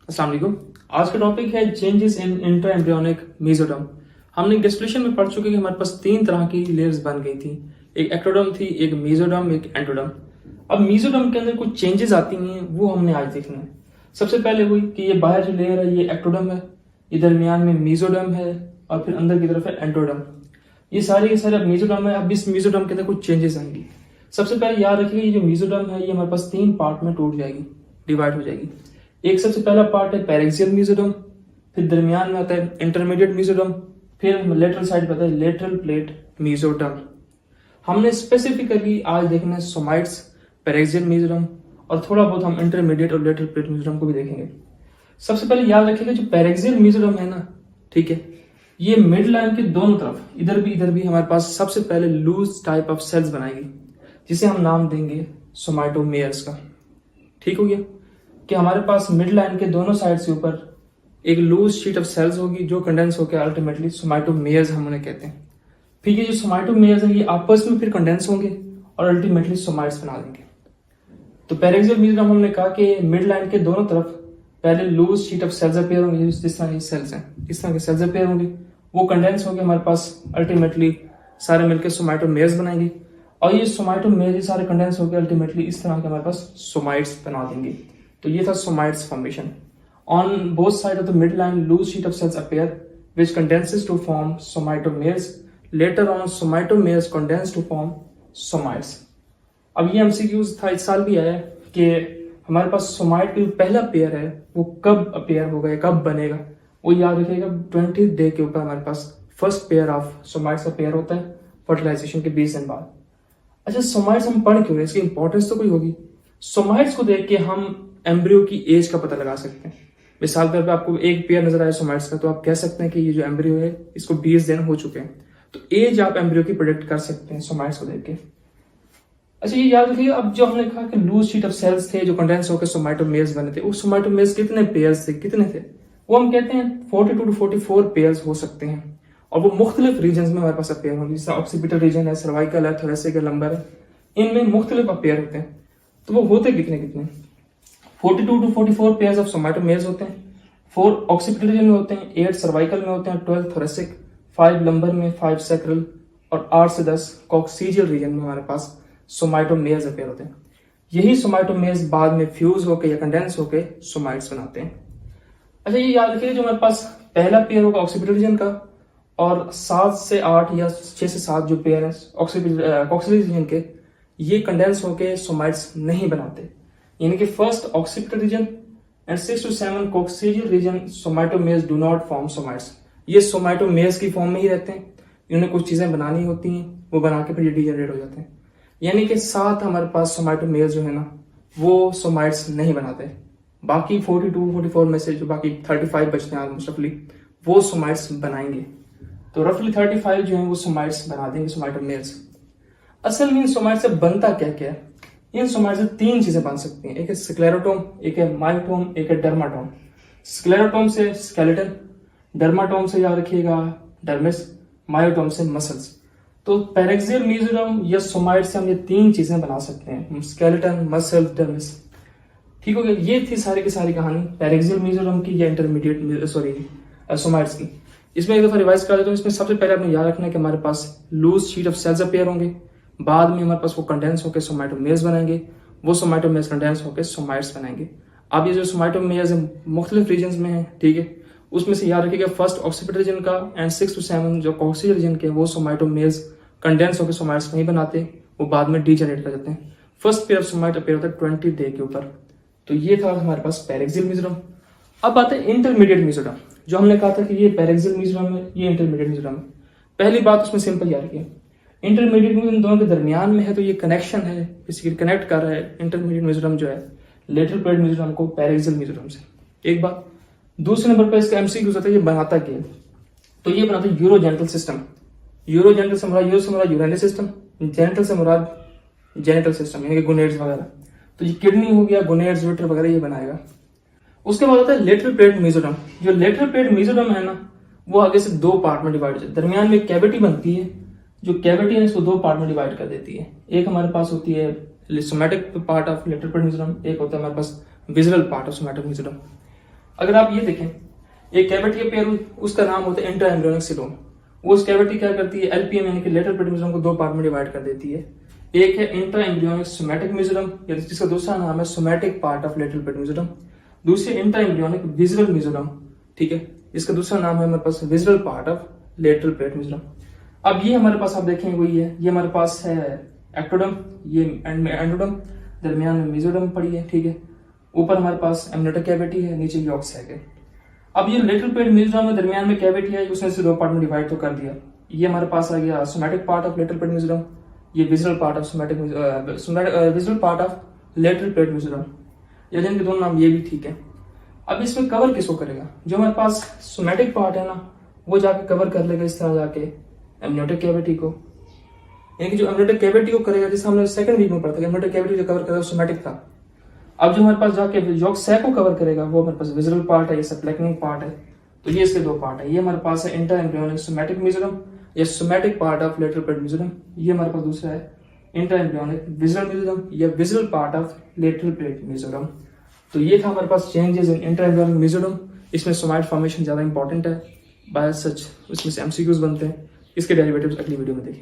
अस्सलाम वालेकुम। आज का टॉपिक है changes in intra embryonic mesoderm. हमने गेस्टुलेशन में पढ़ चुके कि हमारे पास तीन तरह की लेयर्स बन गई थी, एक एक्टोडर्म थी, एक मेसोडर्म, एक एंडोडर्म। अब मेसोडर्म के अंदर कुछ चेंजेस आती हैं, वो हमने आज देखना है। सबसे पहले हुई कि ये बाहर जो लेयर है ये एक्टोडर्म है, ये दरमियान में मेसोडर्म है और फिर अंदर की तरफ है एंडोडर्म। ये सारे के सारे अब मेसोडर्म है। अब इस मेसोडर्म के अंदर कुछ चेंजेस आएंगी। सबसे पहले याद रखिए, ये जो मेसोडर्म है ये हमारे पास तीन पार्ट में टूट जाएगी, डिवाइड हो जाएगी। एक सबसे पहला पार्ट है पैरेक्सियल मेसोडर्म, फिर दरमियान में आता है इंटरमीडिएट मेसोडर्म, फिर लेटरल साइड पे आता है लेटरल प्लेट मेसोडर्म। हमने स्पेसिफिकली आज देखना है सोमाइट्स, पैरेक्सियल मेसोडर्म और थोड़ा बहुत हम इंटरमीडिएट और लेटरल प्लेट मेसोडर्म को भी देखेंगे। सबसे पहले याद रखिएगा, जो पैरेक्सियल मेसोडर्म है ना, ठीक है, ये मिड लाइन के दोनों तरफ इधर भी हमारे पास सबसे पहले लूज टाइप ऑफ सेल्स बनाएगी, जिसे हम नाम देंगे सोमाटोमेयर्स का। ठीक हो गया कि हमारे पास मिड लाइन के दोनों साइड से ऊपर एक लूज शीट ऑफ सेल्स होगी जो कंडेंस होकर अल्टीमेटली सोमाटोमेयर्स हम उन्हें कहते हैं। फिर ये जो सोमाटोमेयर्स है ये आपस में फिर कंडेंस होंगे और अल्टीमेटली सोमाइट्स बना देंगे। तो पैरेक्सियल मेसोडर्म हमने कहा कि मिड लाइन के दोनों तरफ पहले loose sheet of cells appear होंगे, जिस तरह की सेल्स हैं इस तरह के सेल्स अपेयर होंगे, वो कंडेंस होंगे हमारे पास अल्टीमेटली सारे मिलकर सोमाटोमेयर्स बनाएंगे और ये सोमाटोमेयर्स सारे कंडेंस होकर अल्टीमेटली इस तरह के हमारे पास सोमाइट्स बना देंगे। तो ये था somites formation. On both side of the mid line loose sheet of cells appear which condenses to form somatomers. Later on somatomers condense to form somites. अब ये MCQs था, इस साल भी आया कि हमारे पास सोमाइट का पहला पेयर है वो कब अपेयर होगा या कब बनेगा, वो याद रखिएगा 20 डे के ऊपर हमारे पास फर्स्ट पेयर ऑफ सोमाइट्स का पेयर होता है फर्टिलाइजेशन के 20 दिन बाद। अच्छा, सोमाइट्स हम पढ़ क्यों रहे, इसकी इंपॉर्टेंस तो कोई होगी। सोमाइट्स को देख के हम एम्ब्रियो की एज का पता लगा सकते हैं। मिसाल के तौर पर आपको एक पेयर नजर आया सोमाइट्स का, तो आप कह सकते हैं कि ये जो एम्ब्रियो है इसको 20 दिन हो चुके हैं, तो एज आप एम्ब्रियो की प्रेडिक्ट कर सकते हैं सोमाइट्स को देख के। अच्छा, ये याद रखिए, अब जो हमने कहा कि लूज शीट ऑफ सेल्स थे जो कंडेंस होकर सोमाटोमेयर्स बने थे, वो सोमाटोमेयर्स कितने पेयर्स थे, कितने थे, वो हम कहते हैं 42 to 44 पेयर्स हो सकते हैं और वो मुख्तलिफ रीजन में हमारे पास अपेयर होंगे। जैसे ऑक्सीपिटल रीजन है, सर्वाइकल है, थोरेसिक है, लंबर है, इनमें मुख्तलिफ अपेयर होते हैं। तो वो होते कितने 42 to 44 पेयर्स ऑफ सोमाटोमेयर्स होते हैं। 4 ऑक्सीपिटल रीजन में होते हैं, 8 सर्वाइकल में होते हैं, 12 थोरेसिक, 5 लंबर में, 5 सैक्रल और 8 से 10 कॉक्सीजियल रीजन में हमारे पास सोमाटोमेयर्स अपेयर होते हैं। यही सोमाटोमेयर्स बाद में फ्यूज होकर या कंडेंस होकर सोमाइट्स बनाते हैं। अच्छा, ये याद रखिए, जो हमारे पास पहला पेयर होगा ऑक्सीपिटल रीजन का और 7 से 8 या 6 से 7 जो पेयर है कॉक्सीजियल रीजन के, ये कंडेंस होकर सोमाइट्स नहीं बनाते। यानी कि first occipital region and 6 to 7 coccygeal region somatomeres do not form somites. ये सोमाटोमेयर्स की फॉर्म में ही रहते हैं, इन्होंने कुछ चीजें बनानी होती हैं, वो बना के फिर डीजनरेट हो जाते हैं। यानी कि 7 हमारे पास सोमाटोमेयर्स जो है ना वो सोमाइट्स नहीं बनाते। बाकी 42 44 में से जो बाकी 35 बचते हैं ऑलमोस्ट रफली, वो सोमाइट्स बनाएंगे। तो रफली 35 जो है वो सोमाइट्स बना देंगे, सोमाटोमेयर्स। असल में इन सोमाइट्स से बनता क्या क्या है, इन सोमाइट्स से 3 चीजें बन सकती हैं, एक है स्क्लेरोटोम, एक है मायोटोम, एक है डर्माटोम। स्क्लेरोटोम से स्केलेटन, डर्माटोम से याद रखिएगा डर्मिस, मायोटोम से मसल्स। तो पैरेक्सियल मेसोडर्म या सोमाइट से हम ये 3 चीजें बना सकते हैं, स्केलेटन, मसल, डर्मिस। ठीक हो गया। ये थी सारी की सारी कहानी पैरेक्सियल मेसोडर्म की या इंटरमीडिएट सोमाइट्स की। इसमें एक दफा रिवाइज कर देता हूँ। इसमें सबसे पहले आपने याद रखना है कि हमारे पास loose sheet of cells appear होंगे, बाद में हमारे पास वो कंडेंस होकर सोमाटोमेयर्स बनाएंगे, वो सोमाटोमेयर्स कंडेंस होकर सोमाइट्स बनाएंगे। अब ये जो सोमाटोमेयर्स मुख्तलिफ रीजन में है, ठीक है, उसमें से याद रखिएगा फर्स्ट ऑक्सीपिटल रीजन का एंड 6 to 7 जो कॉक्सीजियल रीजन के, वो सोमाटोमेयर्स कंडेंस होकर सोमाइट्स नहीं बनाते, वो बाद में डीजनरेट कर जाते हैं। First pair of somite appear होता है 20 डे के ऊपर। तो ये था हमारे पास पैरेक्सियल मेसोडर्म। अब आते हैं इंटरमीडिएट मेसोडर्म, जो हमने कहा था कि ये पैरेक्सियल मेसोडर्म है, ये इंटरमीडिएट मेसोडर्म है। पहली बात उसमें सिंपल याद रखिए, इंटरमीडिएट में इन दोनों के दरमियान में है, तो ये कनेक्शन है, बेसिकली कनेक्ट कर रहा है इंटरमीडिएट मेसोडर्म जो है लेटरल प्लेट मेसोडर्म को पैरेक्सियल मेसोडर्म से। एक बात। दूसरे नंबर पर इसका MCQ होता है, ये बनाता क्या है, तो ये बनाता है यूरोजेनिटल सिस्टम। यूरोजेनिटल से मुराद यूरिनरी सिस्टम, जेनिटल से मुराद जेनिटल सिस्टम यानी कि गोनेड्स वगैरह। तो ये किडनी हो गया, गोनेड्स, यूरेटर वगैरह ये बनाएगा। उसके बाद होता है लेटरल प्लेट मेसोडर्म। जो लेटरल प्लेट मेसोडर्म है ना, वो आगे से 2 पार्ट में डिवाइड हो जाता है। दरमियान में कैविटी बनती है, जो कैविटी है इसको 2 पार्ट में डिवाइड कर देती है। एक हमारे पास होती है somatic part of lateral plate mesoderm, एक होता है हमारे पास visceral part of somatic mesoderm. अगर आप ये देखें, एक कैविटी अपेयर हुई, उसका नाम होता है इंट्रा एम्ब्रियोनिक सीलोम। वो उस कैविटी क्या करती है, एलपीएम यानी कि लेटरल पेट म्यूजियम को दो पार्ट में डिवाइड कर देती है। एक है इंट्रा एम्ब्रियोनिक सोमैटिक म्यूजियम, जिसका दूसरा नाम है somatic part of lateral plate mesoderm. दूसरी इंट्रा एम्ब्रियोनिक विजुअल म्यूजियम, ठीक है, इसका दूसरा नाम है हमारे पास visceral part of lateral plate mesoderm. अब ये हमारे पास आप देखेंगे वही है, ये हमारे पास है एक्टोडम, ये एंडोडम, दरमियान में मेसोडम पड़ी है, ठीक है, ऊपर हमारे पास एमनियोटिक कैविटी है, नीचे यॉर्क सैक है। अब ये लेटरल पेट म्यूजियम में दरमियान में कैविटी है, उसने इसे दो पार्ट में डिवाइड तो कर दिया। ये हमारे पास आ गया somatic part of lateral plate mesoderm, ये visceral part of visceral part of lateral plate mesoderm, या जिनके दोनों नाम ये भी ठीक है। अब इसमें कवर किसको करेगा, जो हमारे पास सोमैटिक पार्ट है ना, वो जाके कवर कर लेगा इस तरह जाके एमनियोटिक कैविटी को, यानी कि जो एमनियोटिक कैविटी को करेगा, जैसे हमने सेकंड वीक में पढ़ा था, एमनियोटिक कैविटी जो कवर करेगा सोमैटिक था। अब जो हमारे पास जाके यॉर्क सैक को कवर करेगा, वो हमारे पास विजुअल पार्ट है, ये सबक्लैकनिंग पार्ट है। तो ये इसके दो पार्ट है, ये हमारे पास है इंटर एम्ब्रियोनिक सोमैटिक म्यूजियम या somatic part of lateral plate mesoderm. ये हमारे पास दूसरा है इंटर एम्ब्रियोनिक विजुअल म्यूजियम या visceral part of lateral plate mesoderm. तो ये था हमारे पास changes in intra embryonic mesoderm. इसमें सोमैट फॉर्मेशन ज्यादा इंपॉर्टेंट है, बाय सच इसमें से एमसीक्यूज बनते हैं। इसके डेरिवेटिव्स अगली वीडियो में देखें।